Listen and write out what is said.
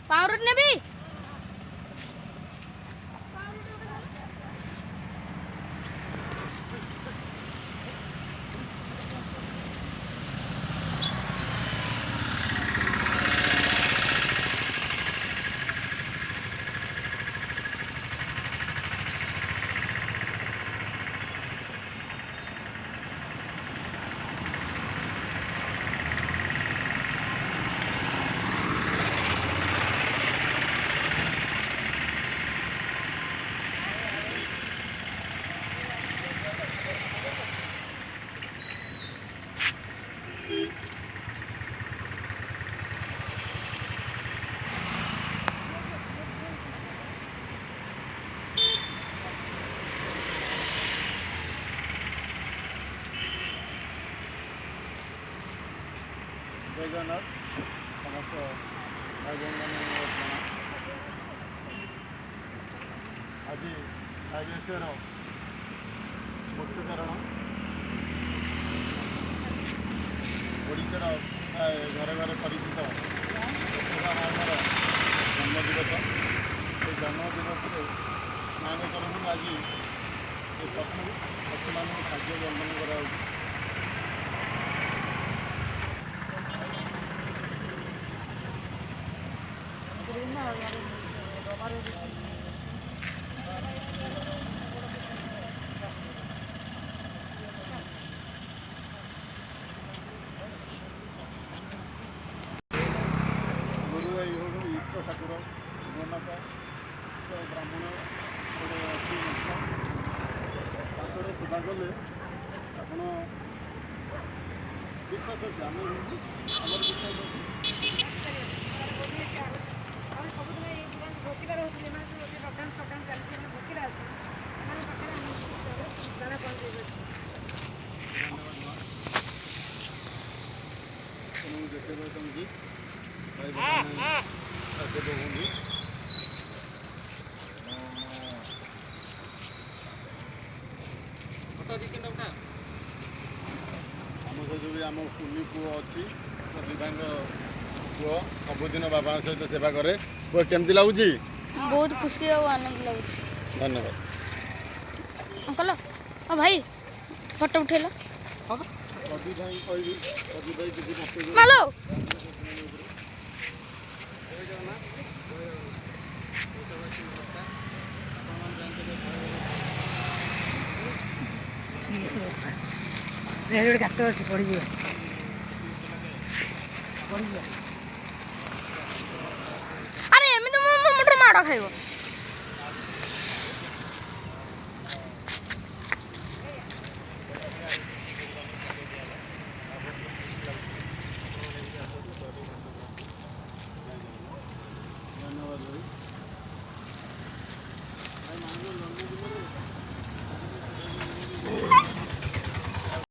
power नेबी जय जगन्नाथ समस्त भाई बहन आज राजेश्वर मुक्तिकरण ओडिशार घरे घरे परिचित यशोदा मार जन्मदिवस से जन्मदिवस स्नान तरफ आज ये पशु मान खाद्य बंटन करा गुरु इष्ट ठाकुर जगन्नाथ ब्राह्मण गोटे अच्छी सेवा कले आपण विश्वास अच्छे आम आमर विश्वास भोकिला रोचे लकडाउन सटडाउन चलती भोकिला अच्छे दाना पहुँचे जिते तुमकी भाई होंगी आम सहित भी आम कुनी पुओ अच्छी दिव्यांग पुओ सबुदिन बाबा सहित सेवा करे पुओ केमती लगुच बहुत खुशी और आनंद लगुच धन्यवाद अंकल भाई फोटो उठेल मालो गात अच्छी पड़ अरे एमती मोटर माड़ खाइब